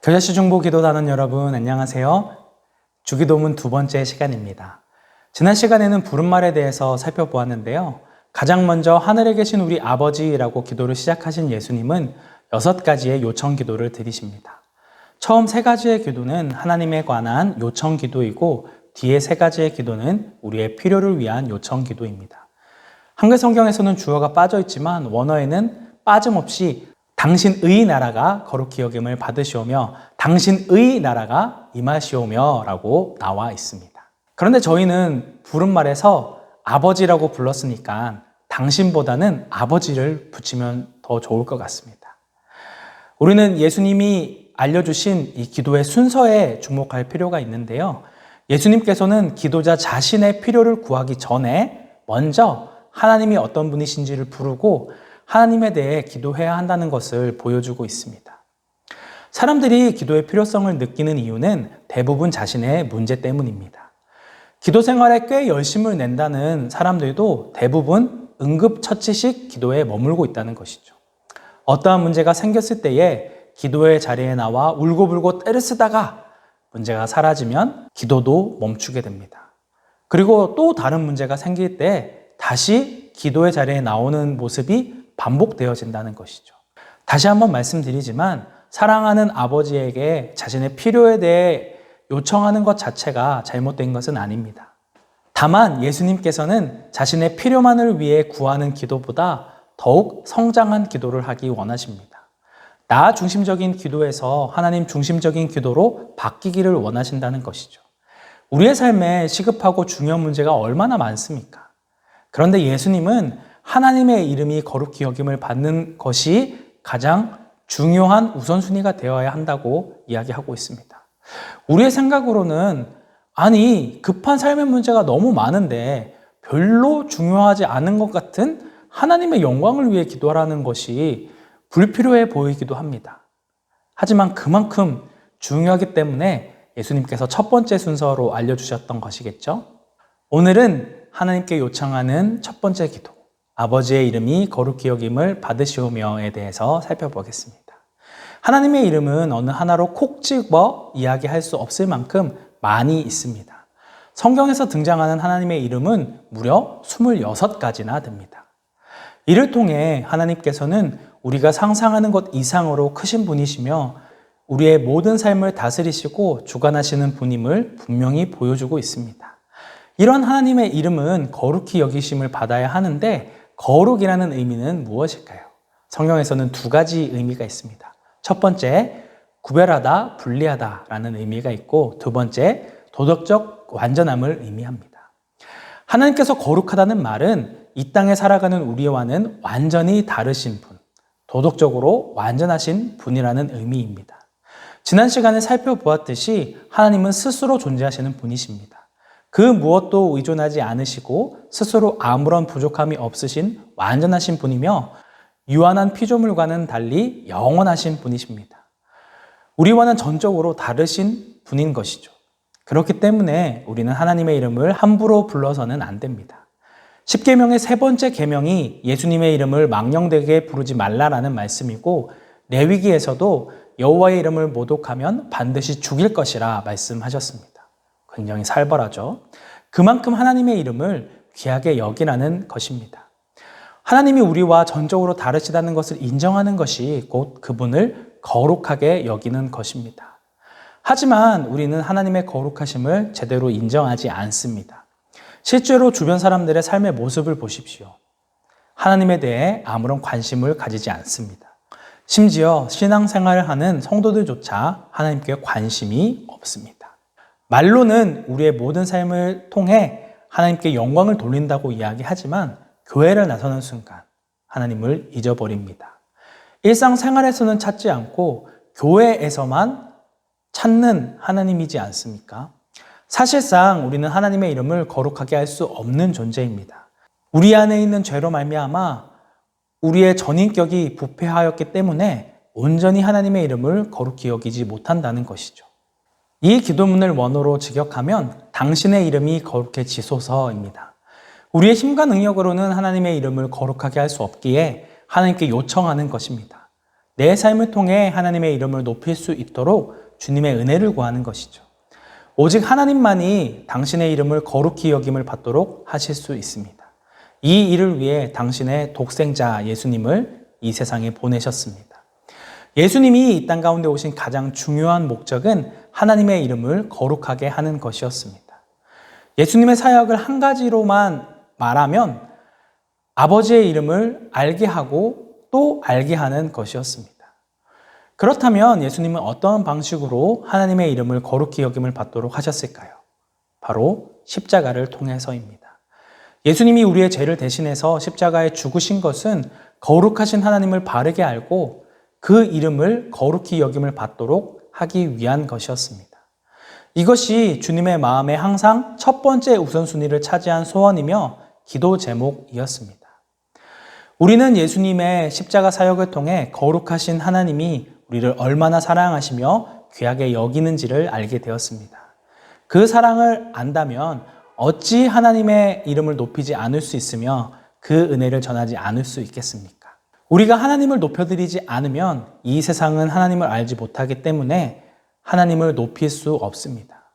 교자씨 중보 기도단원 여러분 안녕하세요. 주기도문 두 번째 시간입니다. 지난 시간에는 부름말에 대해서 살펴보았는데요. 가장 먼저 하늘에 계신 우리 아버지라고 기도를 시작하신 예수님은 6가지의 요청 기도를 드리십니다. 처음 3가지의 기도는 하나님에 관한 요청 기도이고 뒤에 3가지의 기도는 우리의 필요를 위한 요청 기도입니다. 한글 성경에서는 주어가 빠져 있지만 원어에는 빠짐없이 당신의 나라가 거룩히 여김을 받으시오며 당신의 나라가 임하시오며 라고 나와 있습니다. 그런데 저희는 부름말에서 아버지라고 불렀으니까 당신보다는 아버지를 붙이면 더 좋을 것 같습니다. 우리는 예수님이 알려주신 이 기도의 순서에 주목할 필요가 있는데요. 예수님께서는 기도자 자신의 필요를 구하기 전에 먼저 하나님이 어떤 분이신지를 부르고 하나님에 대해 기도해야 한다는 것을 보여주고 있습니다. 사람들이 기도의 필요성을 느끼는 이유는 대부분 자신의 문제 때문입니다. 기도 생활에 꽤 열심을 낸다는 사람들도 대부분 응급처치식 기도에 머물고 있다는 것이죠. 어떠한 문제가 생겼을 때에 기도의 자리에 나와 울고불고 떼를 쓰다가 문제가 사라지면 기도도 멈추게 됩니다. 그리고 또 다른 문제가 생길 때 다시 기도의 자리에 나오는 모습이 반복되어진다는 것이죠. 다시 한번 말씀드리지만 사랑하는 아버지에게 자신의 필요에 대해 요청하는 것 자체가 잘못된 것은 아닙니다. 다만 예수님께서는 자신의 필요만을 위해 구하는 기도보다 더욱 성장한 기도를 하기 원하십니다. 나 중심적인 기도에서 하나님 중심적인 기도로 바뀌기를 원하신다는 것이죠. 우리의 삶에 시급하고 중요한 문제가 얼마나 많습니까? 그런데 예수님은 하나님의 이름이 거룩히 여김을 받는 것이 가장 중요한 우선순위가 되어야 한다고 이야기하고 있습니다. 우리의 생각으로는 아니 급한 삶의 문제가 너무 많은데 별로 중요하지 않은 것 같은 하나님의 영광을 위해 기도하라는 것이 불필요해 보이기도 합니다. 하지만 그만큼 중요하기 때문에 예수님께서 첫 번째 순서로 알려주셨던 것이겠죠. 오늘은 하나님께 요청하는 첫 번째 기도, 아버지의 이름이 거룩히 여김을 받으시오며에 대해서 살펴보겠습니다. 하나님의 이름은 어느 하나로 콕 집어 이야기할 수 없을 만큼 많이 있습니다. 성경에서 등장하는 하나님의 이름은 무려 26가지나 됩니다. 이를 통해 하나님께서는 우리가 상상하는 것 이상으로 크신 분이시며 우리의 모든 삶을 다스리시고 주관하시는 분임을 분명히 보여주고 있습니다. 이런 하나님의 이름은 거룩히 여기심을 받아야 하는데 거룩이라는 의미는 무엇일까요? 성경에서는 2가지 의미가 있습니다. 첫 번째, 구별하다, 분리하다라는 의미가 있고 두 번째, 도덕적 완전함을 의미합니다. 하나님께서 거룩하다는 말은 이 땅에 살아가는 우리와는 완전히 다르신 분, 도덕적으로 완전하신 분이라는 의미입니다. 지난 시간에 살펴보았듯이 하나님은 스스로 존재하시는 분이십니다. 그 무엇도 의존하지 않으시고 스스로 아무런 부족함이 없으신 완전하신 분이며 유한한 피조물과는 달리 영원하신 분이십니다. 우리와는 전적으로 다르신 분인 것이죠. 그렇기 때문에 우리는 하나님의 이름을 함부로 불러서는 안 됩니다. 10계명의 3번째 계명이 예수님의 이름을 망령되게 부르지 말라라는 말씀이고 레위기에서도 여호와의 이름을 모독하면 반드시 죽일 것이라 말씀하셨습니다. 굉장히 살벌하죠. 그만큼 하나님의 이름을 귀하게 여기라는 것입니다. 하나님이 우리와 전적으로 다르시다는 것을 인정하는 것이 곧 그분을 거룩하게 여기는 것입니다. 하지만 우리는 하나님의 거룩하심을 제대로 인정하지 않습니다. 실제로 주변 사람들의 삶의 모습을 보십시오. 하나님에 대해 아무런 관심을 가지지 않습니다. 심지어 신앙생활을 하는 성도들조차 하나님께 관심이 없습니다. 말로는 우리의 모든 삶을 통해 하나님께 영광을 돌린다고 이야기하지만 교회를 나서는 순간 하나님을 잊어버립니다. 일상생활에서는 찾지 않고 교회에서만 찾는 하나님이지 않습니까? 사실상 우리는 하나님의 이름을 거룩하게 할 수 없는 존재입니다. 우리 안에 있는 죄로 말미암아 우리의 전인격이 부패하였기 때문에 온전히 하나님의 이름을 거룩히 여기지 못한다는 것이죠. 이 기도문을 원어로 직역하면 당신의 이름이 거룩해지소서입니다. 우리의 힘과 능력으로는 하나님의 이름을 거룩하게 할 수 없기에 하나님께 요청하는 것입니다. 내 삶을 통해 하나님의 이름을 높일 수 있도록 주님의 은혜를 구하는 것이죠. 오직 하나님만이 당신의 이름을 거룩히 여김을 받도록 하실 수 있습니다. 이 일을 위해 당신의 독생자 예수님을 이 세상에 보내셨습니다. 예수님이 이 땅 가운데 오신 가장 중요한 목적은 하나님의 이름을 거룩하게 하는 것이었습니다. 예수님의 사역을 한 가지로만 말하면 아버지의 이름을 알게 하고 또 알게 하는 것이었습니다. 그렇다면 예수님은 어떤 방식으로 하나님의 이름을 거룩히 여김을 받도록 하셨을까요? 바로 십자가를 통해서입니다. 예수님이 우리의 죄를 대신해서 십자가에 죽으신 것은 거룩하신 하나님을 바르게 알고 그 이름을 거룩히 여김을 받도록 하기 위한 것이었습니다. 이것이 주님의 마음에 항상 첫 번째 우선순위를 차지한 소원이며 기도 제목이었습니다. 우리는 예수님의 십자가 사역을 통해 거룩하신 하나님이 우리를 얼마나 사랑하시며 귀하게 여기는지를 알게 되었습니다. 그 사랑을 안다면 어찌 하나님의 이름을 높이지 않을 수 있으며 그 은혜를 전하지 않을 수 있겠습니까? 우리가 하나님을 높여드리지 않으면 이 세상은 하나님을 알지 못하기 때문에 하나님을 높일 수 없습니다.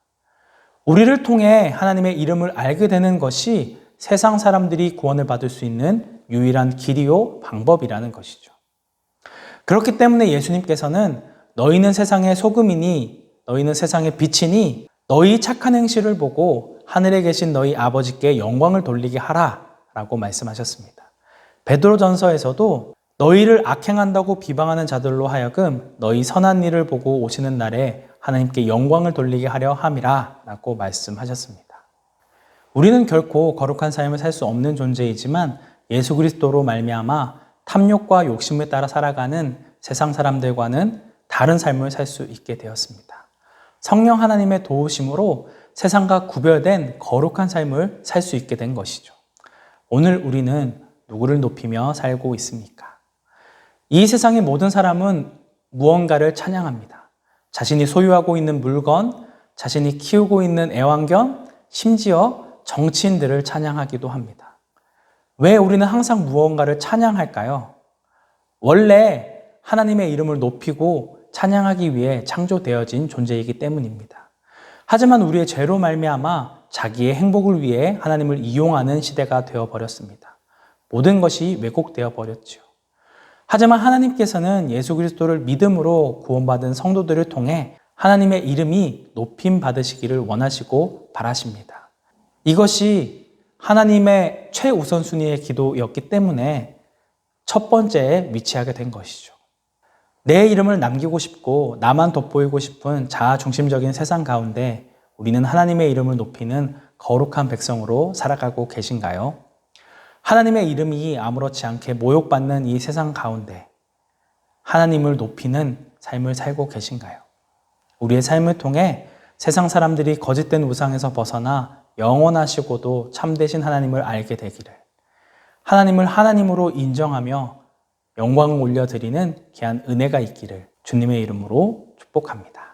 우리를 통해 하나님의 이름을 알게 되는 것이 세상 사람들이 구원을 받을 수 있는 유일한 길이요 방법이라는 것이죠. 그렇기 때문에 예수님께서는 너희는 세상의 소금이니 너희는 세상의 빛이니 너희 착한 행실을 보고 하늘에 계신 너희 아버지께 영광을 돌리게 하라 라고 말씀하셨습니다. 베드로전서에서도 너희를 악행한다고 비방하는 자들로 하여금 너희 선한 일을 보고 오시는 날에 하나님께 영광을 돌리게 하려 함이라 라고 말씀하셨습니다. 우리는 결코 거룩한 삶을 살 수 없는 존재이지만 예수 그리스도로 말미암아 탐욕과 욕심에 따라 살아가는 세상 사람들과는 다른 삶을 살 수 있게 되었습니다. 성령 하나님의 도우심으로 세상과 구별된 거룩한 삶을 살 수 있게 된 것이죠. 오늘 우리는 누구를 높이며 살고 있습니까? 이 세상의 모든 사람은 무언가를 찬양합니다. 자신이 소유하고 있는 물건, 자신이 키우고 있는 애완견, 심지어 정치인들을 찬양하기도 합니다. 왜 우리는 항상 무언가를 찬양할까요? 원래 하나님의 이름을 높이고 찬양하기 위해 창조되어진 존재이기 때문입니다. 하지만 우리의 죄로 말미암아 자기의 행복을 위해 하나님을 이용하는 시대가 되어버렸습니다. 모든 것이 왜곡되어 버렸죠. 하지만 하나님께서는 예수 그리스도를 믿음으로 구원받은 성도들을 통해 하나님의 이름이 높임 받으시기를 원하시고 바라십니다. 이것이 하나님의 최우선순위의 기도였기 때문에 첫 번째에 위치하게 된 것이죠. 내 이름을 남기고 싶고 나만 돋보이고 싶은 자아중심적인 세상 가운데 우리는 하나님의 이름을 높이는 거룩한 백성으로 살아가고 계신가요? 하나님의 이름이 아무렇지 않게 모욕받는 이 세상 가운데 하나님을 높이는 삶을 살고 계신가요? 우리의 삶을 통해 세상 사람들이 거짓된 우상에서 벗어나 영원하시고도 참되신 하나님을 알게 되기를, 하나님을 하나님으로 인정하며 영광을 올려드리는 귀한 은혜가 있기를 주님의 이름으로 축복합니다.